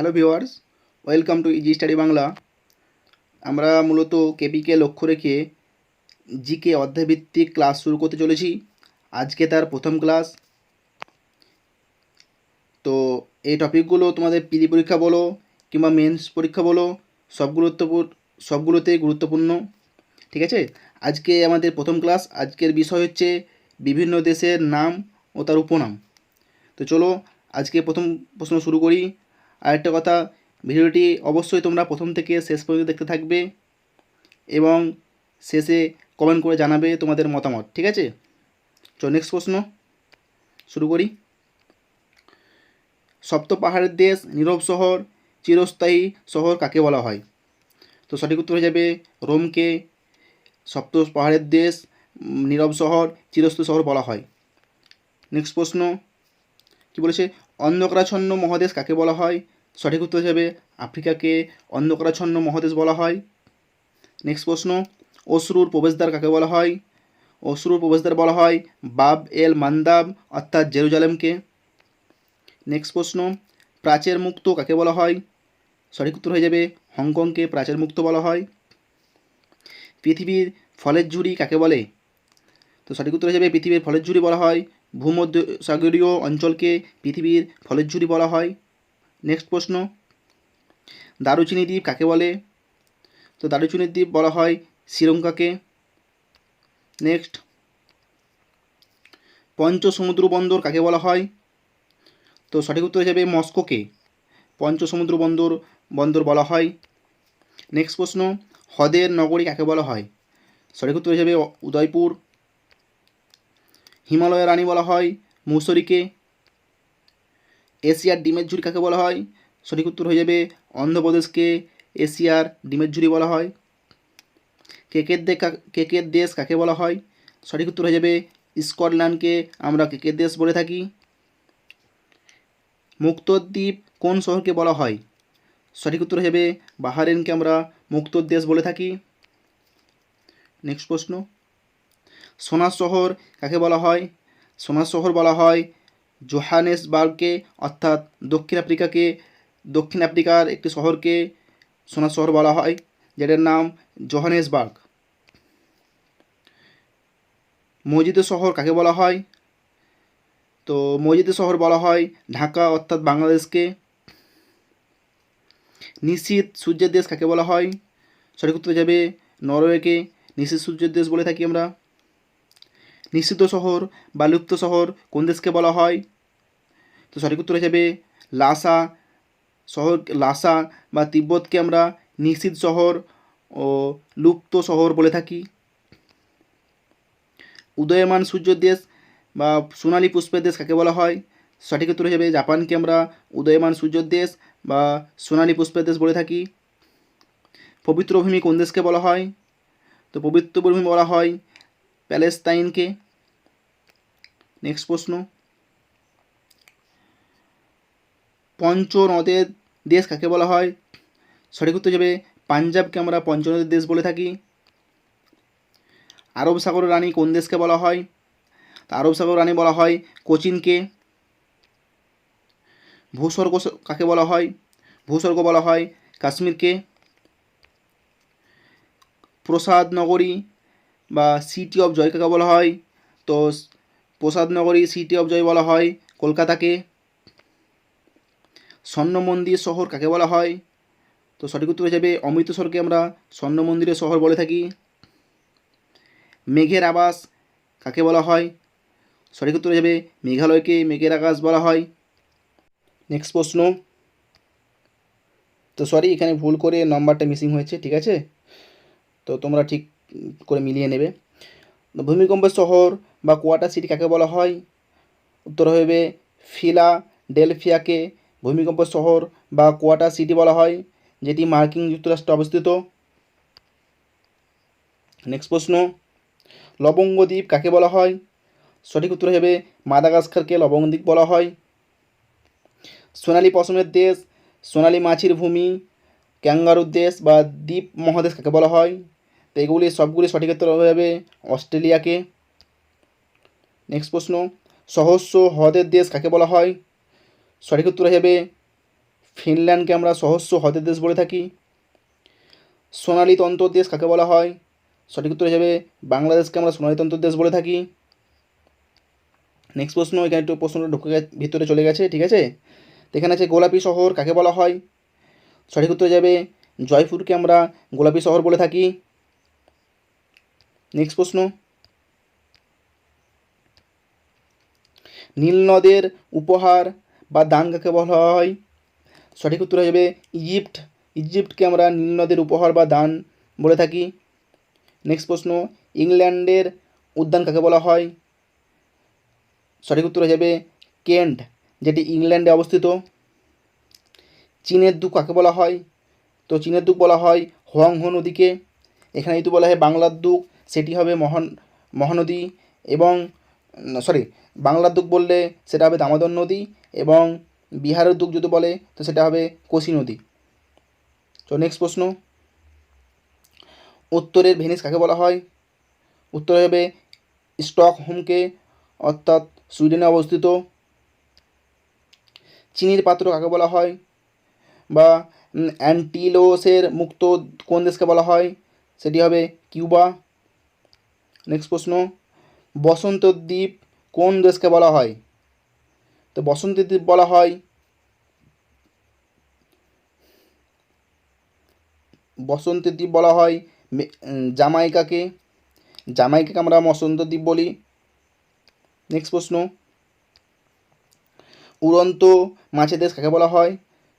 Hello viewers, welcome to easy study Bangla. আমরা মূলত কেপিকে লক্ষ্য রেখে জিকে অধ্যায়ভিত্তিক ক্লাস শুরু করতে চলেছি। আজকে তার প্রথম ক্লাস। তো এই টপিকগুলো তোমাদের পিজি পরীক্ষা বলো কিংবা মেন্স পরীক্ষা বলো, সবগুলোতেই গুরুত্বপূর্ণ। ঠিক আছে, আজকে আমাদের প্রথম ক্লাস। আজকের বিষয় হচ্ছে বিভিন্ন দেশের নাম ও তার উপনাম। তো চলো আজকে প্রথম প্রশ্ন শুরু করি। আরেকটা কথা, ভিডিওটি অবশ্যই তোমরা প্রথম থেকে শেষ পর্যন্ত দেখতে থাকবে এবং শেষে কমেন্ট করে জানাবে তোমাদের মতামত। ঠিক আছে, চলো নেক্সট প্রশ্ন শুরু করি। সপ্ত পাহাড়ের দেশ, নীরব শহর, চিরস্থায়ী শহর কাকে বলা হয়? তো সঠিক উত্তর হয়ে যাবে রোমকে সপ্ত পাহাড়ের দেশ, নীরব শহর, চিরস্থায়ী শহর বলা হয়। নেক্সট প্রশ্ন কি বলেছে, অন্ধকারাচ্ছন্ন মহাদেশ কাকে বলা হয়? সঠিক উত্তর হিসাবে আফ্রিকাকে অন্ধকারাচ্ছন্ন মহাদেশ বলা হয়। নেক্সট প্রশ্ন, অশ্রুর প্রবেশদ্বার কাকে বলা হয়? অশ্রুর প্রবেশদ্বার বলা হয় বাব এল মান্দাব অর্থাৎ জেরুজালেমকে। নেক্সট প্রশ্ন, প্রাচীর মুক্ত কাকে বলা হয়? সঠিক উত্তর হয়ে যাবে হংকংকে প্রাচীর মুক্ত বলা হয়। পৃথিবীর ফলের ঝুড়ি কাকে বলে? তো সঠিক উত্তর হয়ে যাবে পৃথিবীর ফলের ঝুড়ি বলা হয় ভূমধ্যসাগরীয় অঞ্চলকে পৃথিবীর ফলের ঝুড়ি বলা হয়। নেক্সট প্রশ্ন, দারুচিনি দ্বীপ কাকে বলে? তো দারুচিনি দ্বীপ বলা হয় শ্রীলঙ্কাকে। নেক্সট, পঞ্চ সমুদ্র বন্দর কাকে বলা হয়? তো সঠিক উত্তর হয়ে যাবে মস্কোকে পঞ্চ সমুদ্র বন্দর বলা হয়। নেক্সট প্রশ্ন, হ্রদের নগরী কাকে বলা হয়? সঠিক উত্তর হয়ে যাবে উদয়পুর। হিমালয়ের রানী বলা হয় মুসরিকে। এশিয়ার ডিমের ঝুড়ি কাকে বলা হয়? সঠিক উত্তর হয়ে যাবে অন্ধ্রপ্রদেশকে এশিয়ার ডিমের ঝুড়ি বলা হয়। কেকের দেশ কাকে বলা হয়? সঠিক উত্তর হয়ে যাবে স্কটল্যান্ডকে আমরা কেকের দেশ বলে থাকি। মুক্তোর দ্বীপ কোন শহরকে বলা হয়? সঠিক উত্তর হয়ে যাবে বাহারেনকে আমরা মুক্তোর দেশ বলে থাকি। নেক্সট প্রশ্ন, সোনার শহর কাকে বলা হয়? সোনার শহর বলা হয় জোহানেসবার্গকে অর্থাৎ দক্ষিণ আফ্রিকার একটি শহরকে সোনার শহর বলা হয়, যেটার নাম জোহানেসবার্গ। মসজিদের শহর কাকে বলা হয়? তো মসজিদের শহর বলা হয় ঢাকা অর্থাৎ বাংলাদেশকে। নিশীথ সূর্যের দেশ কাকে বলা হয়? সঠিক উত্তর যাবে নরওয়েকে নিশীথ সূর্যের দেশ বলে থাকি আমরা। নিষিদ্ধ শহর বা লুপ্ত শহর কোন দেশকে বলা হয়? তো সঠিক উত্তর হিসেবে লাসা বা তিব্বতকে আমরা নিষিদ্ধ শহর ও লুপ্ত শহর বলে থাকি। উদয়মান সূর্যের দেশ বা সোনালী পুষ্পের দেশ কাকে বলা হয়? সঠিক উত্তর হিসেবে জাপানকে আমরা উদয়মান সূর্যের দেশ বা সোনালী পুষ্পের দেশ বলে থাকি। পবিত্র ভূমি কোন দেশকে বলা হয়? তো পবিত্র ভূমি বলা হয় প্যালেস্তাইনকে। নেক্সট প্রশ্ন, পঞ্চনদের দেশ কাকে বলা হয়? সঠিক উত্তর যাবে পাঞ্জাবকে আমরা পঞ্চনদের দেশ বলে থাকি। আরব সাগরের রানী কোন দেশকে বলা হয়? আরব সাগরের রানী বলা হয় কোচিনকে। ভূস্বর্গ কাকে বলা হয়? ভূস্বর্গ বলা হয় কাশ্মীরকে। প্রসাদ নগরী বা সিটি অফ জয় কাকে বলা হয়? তো প্রসাদ নগরী সিটি অফ জয় বলা হয় কলকাতাকে। স্বর্ণ মন্দির শহর কাকে বলা হয়? তো সঠিক উত্তর হয়ে যাবে অমৃতসরকে আমরা স্বর্ণ মন্দিরের শহর বলে থাকি। মেঘের আবাস কাকে বলা হয়? সঠিক উত্তর হয়ে যাবে মেঘালয়কে মেঘের আকাশ বলা হয়। নেক্সট প্রশ্ন, তো সরি এখানে ভুল করে নাম্বারটা মিসিং হয়েছে, ঠিক আছে, তো তোমরা ঠিক করে মিলিয়ে নেবে। ভূমিকম্পের শহর বা কোয়ার্টার সিটি কাকে বলা হয়? উত্তর হবে ফিলাডেলফিয়াকে ভূমিকম্পের শহর বা কোয়ার্টার সিটি বলা হয়, যেটি মার্কিন যুক্তরাষ্ট্রে অবস্থিত। নেক্সট প্রশ্ন, লবঙ্গ দ্বীপ কাকে বলা হয়? সঠিক উত্তর হবে মাদাগাস্কারকে লবঙ্গ দ্বীপ বলা হয়। সোনালী পশমের দেশ, সোনালী মাছির ভূমি, ক্যাঙ্গারুর দেশ বা দ্বীপ মহাদেশ কাকে বলা হয়? তো এগুলি সবগুলি সঠিক উত্তর হবে অস্ট্রেলিয়াকে। নেক্সট প্রশ্ন, সহস্র হ্রদের দেশ কাকে বলা হয়? সঠিক উত্তর হবে ফিনল্যান্ডকে আমরা সহস্র হ্রদের দেশ বলে থাকি। সোনালী তন্ত্র দেশ কাকে বলা হয়? সঠিক উত্তর হয়ে যাবে বাংলাদেশকে আমরা সোনালী তন্ত্র দেশ বলে থাকি। নেক্সট প্রশ্ন, এখানে একটু প্রশ্নটা ভিতরে চলে গেছে, ঠিক আছে। তো এখানে আছে গোলাপি শহর কাকে বলা হয়? সঠিক উত্তর হয়ে যাবে জয়পুরকে আমরা গোলাপি শহর বলে থাকি। নেক্সট প্রশ্ন, নীল নদের উপহার বা দান কাকে বলা হয়? সঠিক উত্তর হয়ে যাবে ইজিপ্ট। ইজিপ্টকে আমরা নীল নদের উপহার বা দান বলে থাকি। নেক্সট প্রশ্ন, ইংল্যান্ডের উদ্যান কাকে বলা হয়? সঠিক উত্তর হয়ে যাবে কেন্ট, যেটি ইংল্যান্ডে অবস্থিত। চীনের দুঃখ কাকে বলা হয়? তো চীনের দুঃখ বলা হয় হোয়াংহো নদীকে। এখানে যদি বলা হয় বাংলার দুঃখ, সেটি হবে মহানদী, এবং বাংলার দুঃখ বললে সেটা হবে দামোদর নদী, এবং বিহারের দুঃখ যদি বলে তো সেটা হবে কোশি নদী। তো নেক্সট প্রশ্ন, উত্তরের ভেনিস কাকে বলা হয়? উত্তর হবে স্টকহোমকে, অর্থাৎ সুইডেনে অবস্থিত। চিনির পাত্র কাকে বলা হয়? বা অ্যান্টিলোসের মুক্ত কোন দেশকে বলা হয়? সেটি হবে কিউবা। নেক্সট প্রশ্ন, বসন্ত দ্বীপ কোন দেশকে বলা হয়? তো বসন্ত দ্বীপ বলা হয় জামাইকাকে। জামাইকাকে আমরা বসন্ত দ্বীপ বলি। নেক্সট প্রশ্ন, উড়ন্ত মাছের দেশ কাকে বলা হয়?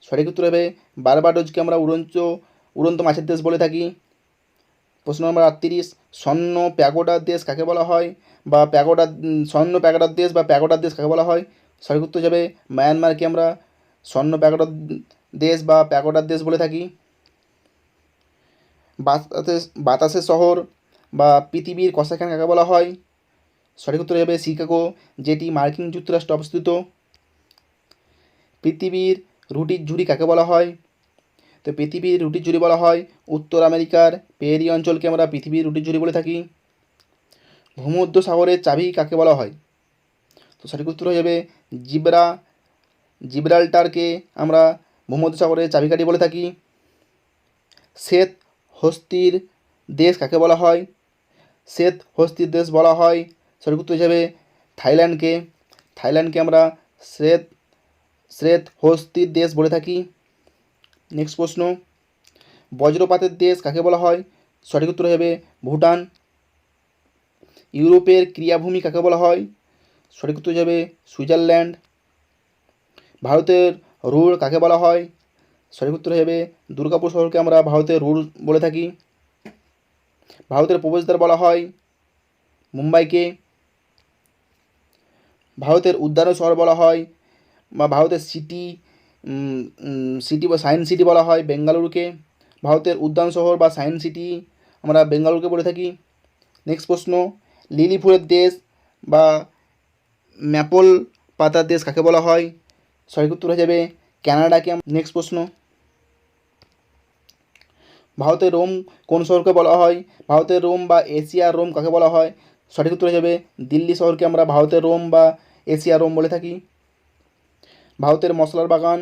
সঠিক উত্তর হবে বারবাডোজকে আমরা উড়ন্ত মাছের দেশ বলে থাকি। প্রশ্ন নম্বর 38, স্বর্ণ প্যাগোডার দেশ কাকে বলা হয়? বা স্বর্ণ প্যাগোডার দেশ বা প্যাগোডার দেশ কাকে বলা হয়? সঠিক উত্তর যাবে মায়ানমারকে আমরা স্বর্ণ প্যাগোডার দেশ বা প্যাগোডার দেশ বলে থাকি। বাতাসের শহর বা পৃথিবীর কসাইখান কাকে বলা হয়? সঠিক উত্তর যাবে শিকাগো, যেটি মার্কিন যুক্তরাষ্ট্রে অবস্থিত। পৃথিবীর রুটির ঝুড়ি কাকে বলা হয়? তো পৃথিবীর রুটির ঝুড়ি বলা হয় উত্তর আমেরিকার পেরি অঞ্চলকে আমরা পৃথিবীর রুটির ঝুড়ি বলে থাকি। ভূমধ্য সাগরের চাবি কাকে বলা হয়? তো সঠিক উত্তর হয়ে যাবে জিব্রাল্টারকে আমরা ভূমধ্য সাগরের চাবিকাঠি বলে থাকি। শ্বেত হস্তির দেশ কাকে বলা হয়? শ্বেত হস্তির দেশ বলা হয় সঠিক উত্তর হিসাবে থাইল্যান্ডকে আমরা শ্বেত হস্তির দেশ বলে থাকি। নেক্সট প্রশ্ন, বজ্রপাতের দেশ কাকে বলা হয়? সঠিক উত্তর হবে ভুটান। ইউরোপের ক্রীড়াভূমি কাকে বলা হয়? সঠিক উত্তর যাবে সুইজারল্যান্ড। ভারতের রুড় কাকে বলা হয়? সঠিক উত্তর হবে দুর্গাপুর শহরকে আমরা ভারতের রুড় বলে থাকি। ভারতের প্রবেশদ্বার বলা হয় মুম্বাইকে। ভারতের উদ্যান শহর বলা হয় বা ভারতের সিটি বা সায়েন্স সিটি বলা হয় বেঙ্গালুরুকে। ভারতের উদ্যান শহর বা সায়েন্স সিটি আমরা বেঙ্গালুরুকে বলে থাকি। নেক্সট প্রশ্ন, লিলি ফুলের দেশ বা ম্যাপল পাতার দেশ কাকে বলা হয়? সঠিক উত্তর হয়ে যাবে কানাডাকে। নেক্সট প্রশ্ন, ভারতের রোম কোন শহরকে বলা হয়? ভারতের রোম বা এশিয়ার রোম কাকে বলা হয়? সঠিক উত্তর হয়ে যাবে দিল্লি শহরকে আমরা ভারতের রোম বা এশিয়ার রোম বলে থাকি। ভারতের মশলার বাগান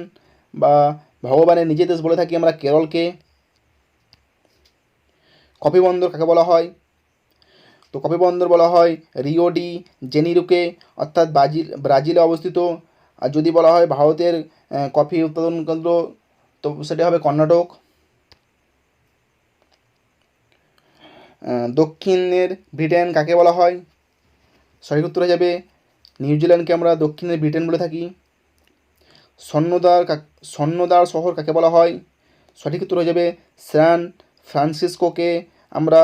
বা ভগবানের নিজের দেশ বলে থাকি আমরা কেরলকে। কফি বন্দর কাকে বলা হয়? তো কফি বন্দর বলা হয় রিও ডি জেনিরোকে, অর্থাৎ ব্রাজিলে অবস্থিত। আর যদি বলা হয় ভারতের কফি উৎপাদন কেন্দ্র, তো সেটা হবে কর্ণাটক। দক্ষিণের ব্রিটেন কাকে বলা হয়? সঠিক উত্তর হয়ে যাবে নিউজিল্যান্ডকে আমরা দক্ষিণের ব্রিটেন বলে থাকি। স্বর্ণদ্বার শহর কাকে বলা হয়? সঠিক উত্তর হয়ে যাবে স্যান ফ্রান্সিসকোকে আমরা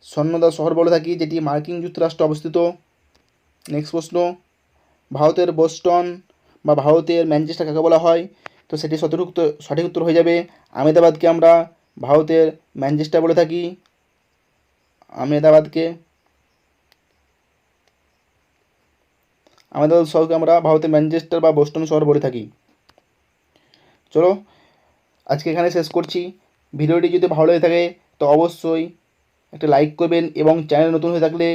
স্বর্ণদ্বার শহর বলে থাকি, যেটি মার্কিন যুক্তরাষ্ট্রে অবস্থিত। নেক্সট প্রশ্ন, ভারতের বোস্টন বা ভারতের ম্যানচেস্টার কাকে বলা হয়? তো সেটি সঠিক উত্তর হয়ে যাবে আহমেদাবাদকে আমরা ভারতের ম্যানচেস্টার বলে থাকি। আহমেদাবাদ শহরকে আমরা ভারতের ম্যানচেস্টার বা বোস্টন শহর বলে থাকি। চলো আজকে এখানে শেষ করছি। ভিডিওটি যদি ভালো লেগে থাকে তো অবশ্যই একটা লাইক করবেন, এবং চ্যানেল নতুন হয়ে থাকলে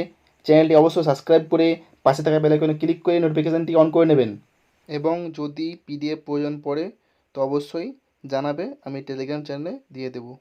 চ্যানেলটি অবশ্যই সাবস্ক্রাইব করে পাশে থাকা বেল আইকনে ক্লিক করে নোটিফিকেশানটি অন করে নেবেন। এবং যদি পিডিএফ প্রয়োজন পড়ে তো অবশ্যই জানাবে, আমি টেলিগ্রাম চ্যানেলে দিয়ে দেবো।